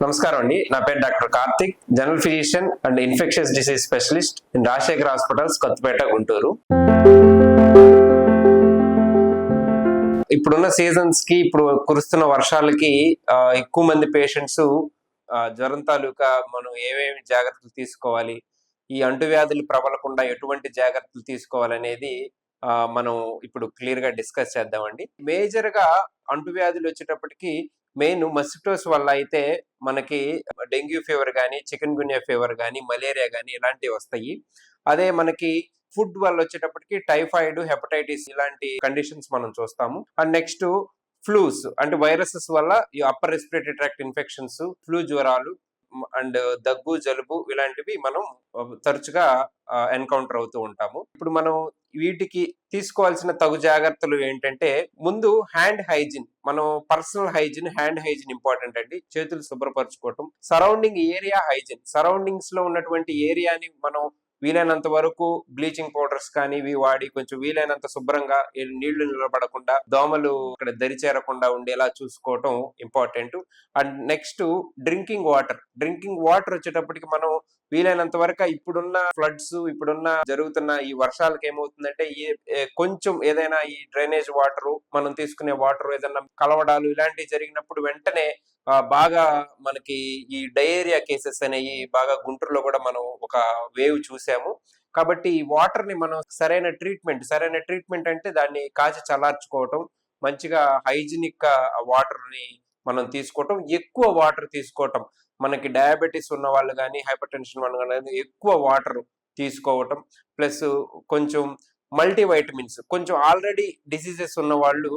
నమస్కారం అండి. నా పేరు doctor Karthik, general physician and infections disease specialist in Rajasekhar hospitals, Kothapeta, Guntur. ఇప్పుడున్న సీజన్స్ కి, ఇప్పుడు కురుస్తున్న వర్షాలకి ఎక్కువ మంది పేషెంట్స్ జ్వరం తాలూకా మనం ఏమేమి జాగ్రత్తలు తీసుకోవాలి, ఈ అంటువ్యాధులు ప్రబలకుండా ఎటువంటి జాగ్రత్తలు తీసుకోవాలనేది మనం ఇప్పుడు క్లియర్ గా డిస్కస్ చేద్దామండి. మేజర్ గా అంటువ్యాధులు వచ్చేటప్పటికి మెయిన్ మస్కిటోస్ వల్ల అయితే మనకి డెంగ్యూ ఫీవర్ కానీ, చికెన్ గున్యా ఫీవర్ కానీ, మలేరియా కానీ ఇలాంటివి వస్తాయి. అదే మనకి ఫుడ్ వల్ల వచ్చేటప్పటికి టైఫాయిడ్, హెపటైటిస్ ఇలాంటి కండిషన్స్ మనం చూస్తాము. అండ్ నెక్స్ట్ ఫ్లూస్ అంటే వైరసెస్ వల్ల ఈ upper respiratory tract infections, flu జ్వరాలు అండ్ దగ్గు, జలుబు ఇలాంటివి మనం తరచుగా ఎన్కౌంటర్ అవుతూ ఉంటాము. ఇప్పుడు మనం వీటికి తీసుకోవాల్సిన తగు జాగ్రత్తలు ఏంటంటే, ముందు హ్యాండ్ హైజీన్, మనం personal hygiene, hand hygiene important అండి. చేతులు శుభ్రపరచుకోవటం, సరౌండింగ్ ఏరియా హైజీన్, సరౌండింగ్స్ లో ఉన్నటువంటి ఏరియాని మనం వీలైనంత వరకు బ్లీచింగ్ పౌడర్స్ కానీ ఇవి వాడి కొంచెం వీలైనంత శుభ్రంగా, నీళ్లు నిలబడకుండా, దోమలు ఇక్కడ దరి చేరకుండా ఉండేలా చూసుకోవటం important. And next drinking water వచ్చేటప్పటికి మనం వీలైనంత వరకు ఇప్పుడున్న ఫ్లడ్స్, ఇప్పుడున్న జరుగుతున్న ఈ వర్షాలకు ఏమవుతుందంటే, కొంచెం ఏదైనా ఈ డ్రైనేజ్ వాటర్, మనం తీసుకునే వాటర్ ఏదైనా కలవడాలు ఇలాంటివి జరిగినప్పుడు వెంటనే బాగా మనకి ఈ డయేరియా కేసెస్ అనేవి బాగా గుంటూరులో కూడా మనం ఒక వేవ్ చూసాము. కాబట్టి ఈ వాటర్ ని మనం సరైన ట్రీట్మెంట్ అంటే దాన్ని కాచి చల్లార్చుకోవటం, మంచిగా హైజీనిక్ గా వాటర్ ని మనం తీసుకోవటం, ఎక్కువ వాటర్ తీసుకోవటం, మనకి డయాబెటీస్ ఉన్న వాళ్ళు కానీ, హైపర్ టెన్షన్ వాళ్ళు కానీ ఎక్కువ వాటర్ తీసుకోవటం, ప్లస్ కొంచెం మల్టీవైటమిన్స్, కొంచెం ఆల్రెడీ డిసీజెస్ ఉన్న వాళ్ళు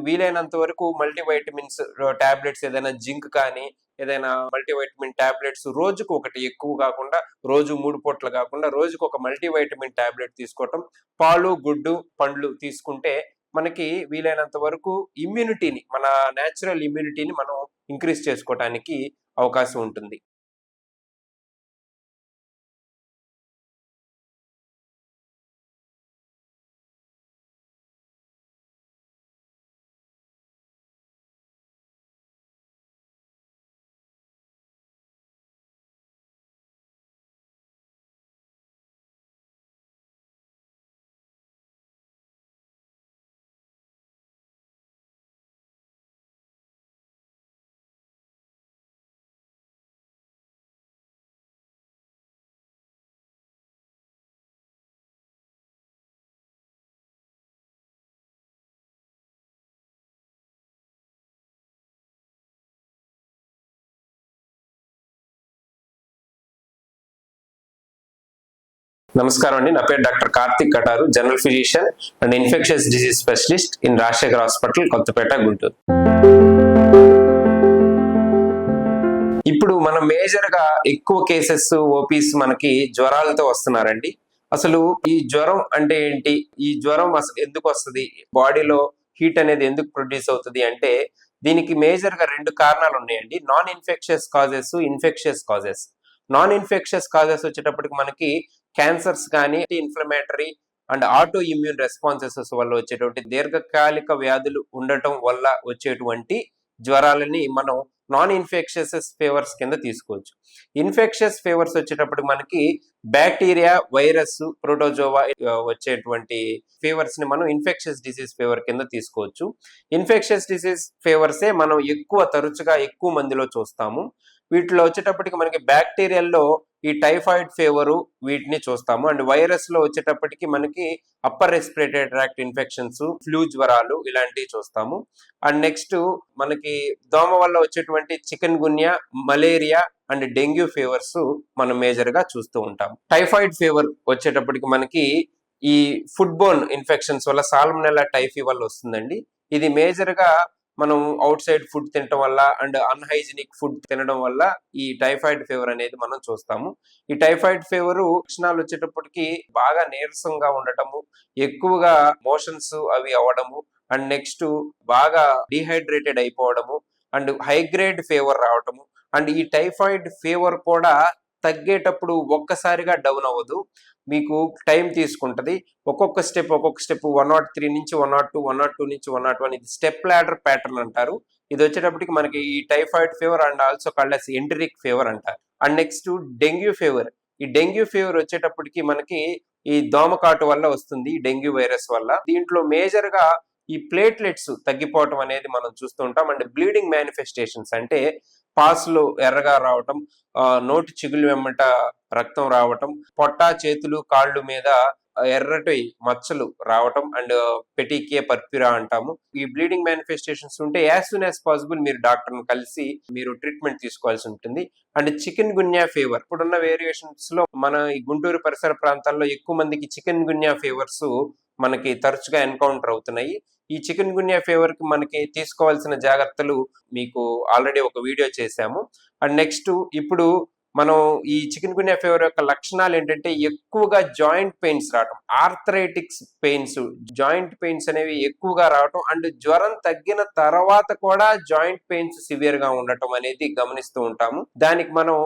వీలైనంత వరకు మల్టీవైటమిన్స్ టాబ్లెట్స్, ఏదైనా జింక్ కానీ ఏదైనా మల్టీవైటమిన్ టాబ్లెట్స్ రోజుకు ఒకటి, ఎక్కువ కాకుండా రోజు 3 పూటలు కాకుండా రోజుకు ఒక మల్టీవైటమిన్ టాబ్లెట్ తీసుకోవటం, పాలు, గుడ్డు, పండ్లు తీసుకుంటే మనకి వీలైనంత వరకు ఇమ్యూనిటీని, మన న్యాచురల్ ఇమ్యూనిటీని మనం ఇంక్రీజ్ చేసుకోవడానికి అవకాశం ఉంటుంది. నమస్కారం అండి. నా పేరు doctor Karthik Kataru, general physician and infections disease specialist in Rajasekhar hospital, Kothapeta, Guntur. ఇప్పుడు మనం మేజర్ గా ఎక్కువ కేసెస్ ఓపీస్ మనకి జ్వరాలతో వస్తున్నారండి. అసలు ఈ జ్వరం అంటే ఏంటి, ఈ జ్వరం అసలు ఎందుకు వస్తుంది, బాడీలో హీట్ అనేది ఎందుకు ప్రొడ్యూస్ అవుతుంది అంటే, దీనికి మేజర్ గా 2 కారణాలు ఉన్నాయండి. Non infectious causes, infectious causes. Non infectious causes వచ్చేటప్పటికి మనకి క్యాన్సర్స్ కానీ, inflammatory and auto immune responses వల్ల వచ్చేటువంటి దీర్ఘకాలిక వ్యాధులు ఉండటం వల్ల వచ్చేటువంటి జ్వరాలని మనం నాన్ ఇన్ఫెక్షియస్ ఫీవర్స్ కింద తీసుకోవచ్చు. ఇన్ఫెక్షియస్ ఫీవర్స్ వచ్చేటప్పుడు మనకి బ్యాక్టీరియా, వైరస్, ప్రోటోజోవా వచ్చేటువంటి ఫీవర్స్ ని మనం ఇన్ఫెక్షియస్ డిసీజ్ ఫీవర్ కింద తీసుకోవచ్చు. ఇన్ఫెక్షియస్ డిసీజ్ ఫీవర్సే మనం తరచుగా ఎక్కువ మందిలో చూస్తాము. వీటిలో వచ్చేటప్పటికి మనకి బ్యాక్టీరియాల్లో ఈ టైఫాయిడ్ ఫీవరు వీటిని చూస్తాము. అండ్ వైరస్ లో వచ్చేటప్పటికి మనకి upper respiratory tract infections, flu జ్వరాలు ఇలాంటివి చూస్తాము. అండ్ నెక్స్ట్ మనకి దోమ వల్ల వచ్చేటువంటి chikungunya, malaria and dengue fevers మనం మేజర్ గా చూస్తూ ఉంటాం. టైఫాయిడ్ ఫీవర్ వచ్చేటప్పటికి మనకి ఈ ఫుడ్ బోర్న్ ఇన్ఫెక్షన్స్ వల్ల, సాల్మనెల్లా టైఫీ వల్ల వస్తుందండి. ఇది మేజర్ గా మనం అవుట్ సైడ్ ఫుడ్ తినడం వల్ల అండ్ అన్హైజినిక్ ఫుడ్ తినడం వల్ల ఈ టైఫాయిడ్ ఫీవర్ అనేది మనం చూస్తాము. ఈ టైఫాయిడ్ ఫీవర్ లక్షణాలు వచ్చేటప్పటికి బాగా నీరసంగా ఉండటము, ఎక్కువగా మోషన్స్ అవి అవ్వడము, అండ్ నెక్స్ట్ బాగా డిహైడ్రేటెడ్ అయిపోవడము, అండ్ హై గ్రేడ్ ఫీవర్ రావటము. అండ్ ఈ టైఫాయిడ్ ఫీవర్ కూడా తగ్గేటప్పుడు ఒక్కసారిగా డౌన్ అవ్వదు, మీకు టైం తీసుకుంటది. ఒక్కొక్క స్టెప్ 103 నుంచి 102, 102 నుంచి 101, ఇది స్టెప్ లాడర్ ప్యాటర్న్ అంటారు. ఇది వచ్చేటప్పటికి మనకి ఈ typhoid fever and also called as enteric fever అంటారు. And next dengue fever. ఈ డెంగ్యూ ఫీవర్ వచ్చేటప్పటికి మనకి ఈ దోమకాటు వల్ల వస్తుంది, ఈ డెంగ్యూ వైరస్ వల్ల. దీంట్లో మేజర్ గా ఈ ప్లేట్లెట్స్ తగ్గిపోవటం అనేది మనం చూస్తూ ఉంటాం. అండ్ బ్లీడింగ్ మేనిఫెస్టేషన్స్ అంటే పాసులు ఎర్రగా రావటం, నోటి చిగులు వెమ్మట రక్తం రావటం, పొట్ట, చేతులు, కాళ్ళు మీద ఎర్రటి మచ్చలు రావటం అండ్ పెటికే పర్పిరా అంటాము. ఈ బ్లీడింగ్ మేనిఫెస్టేషన్స్ ఉంటే యాజ్ సూన్ యాజ్ పాసిబుల్ మీరు డాక్టర్ని కలిసి మీరు ట్రీట్మెంట్ తీసుకోవాల్సి ఉంటుంది. అండ్ చికెన్ గున్యా ఫీవర్ ఇప్పుడున్న వేరియేషన్స్ లో మన ఈ గుంటూరు పరిసర ప్రాంతాల్లో ఎక్కువ మందికి చికెన్ గున్యా ఫీవర్స్ మనకి తరచుగా ఎన్కౌంటర్ అవుతున్నాయి. ఈ చికెన్ గున్యా ఫీవర్ కి మనకి తీసుకోవాల్సిన జాగ్రత్తలు మీకు ఆల్రెడీ ఒక వీడియో చేశాము. అండ్ నెక్స్ట్ ఇప్పుడు మనం ఈ చికెన్ గున్యా ఫీవర్ యొక్క లక్షణాలు ఏంటంటే ఎక్కువగా జాయింట్ పెయిన్స్ రావటం, ఆర్థరైటిక్స్ పెయిన్స్, జాయింట్ పెయిన్స్ అనేవి ఎక్కువగా రావటం అండ్ జ్వరం తగ్గిన తర్వాత కూడా జాయింట్ పెయిన్స్ సివియర్ గా ఉండటం అనేది గమనిస్తూ ఉంటాము. దానికి మనం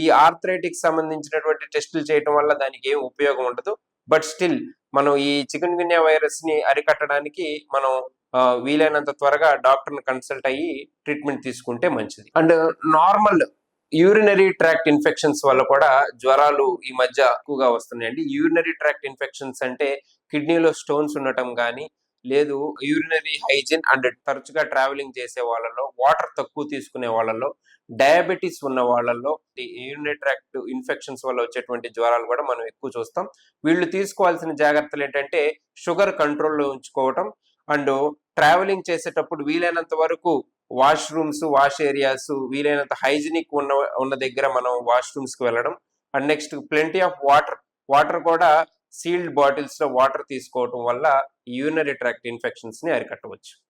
ఈ ఆర్థరైటిక్స్ సంబంధించినటువంటి టెస్టులు చేయటం వల్ల దానికి ఏం ఉపయోగం ఉండదు. బట్ స్టిల్ మనం ఈ చికెన్ గున్యా వైరస్ ని అరికట్టడానికి మనం వీలైనంత త్వరగా డాక్టర్ని కన్సల్ట్ అయ్యి ట్రీట్మెంట్ తీసుకుంటే మంచిది. And normal urinary tract infections వల్ల కూడా జ్వరాలు ఈ మధ్య ఎక్కువగా వస్తున్నాయండి. యూరినరీ ట్రాక్ట్ ఇన్ఫెక్షన్స్ అంటే కిడ్నీలో స్టోన్స్ ఉండటం కానీ, లేదు యూరినరీ హైజీన్ అండ్ తరచుగా ట్రావెలింగ్ చేసే వాళ్ళలో, వాటర్ తక్కువ తీసుకునే వాళ్ళలో, డయాబెటీస్ ఉన్న వాళ్ళలో ఈ యూరినరీ ట్రాక్ట్ ఇన్ఫెక్షన్స్ వల్ల వచ్చేటువంటి జ్వరాలు కూడా మనం ఎక్కువ చూస్తాం. వీళ్ళు తీసుకోవాల్సిన జాగ్రత్తలు ఏంటంటే షుగర్ కంట్రోల్లో ఉంచుకోవటం అండ్ ట్రావెలింగ్ చేసేటప్పుడు వీలైనంత వరకు వాష్రూమ్స్, వాష్ ఏరియాస్ వీలైనంత హైజీనిక్ ఉన్న దగ్గర మనం వాష్రూమ్స్ కి వెళ్ళడం. And next plenty of water కూడా సీల్డ్ బాటిల్స్ లో వాటర్ తీసుకోవటం వల్ల యూరినరీ ట్రాక్ట్ ఇన్ఫెక్షన్స్ ని అరికట్టవచ్చు.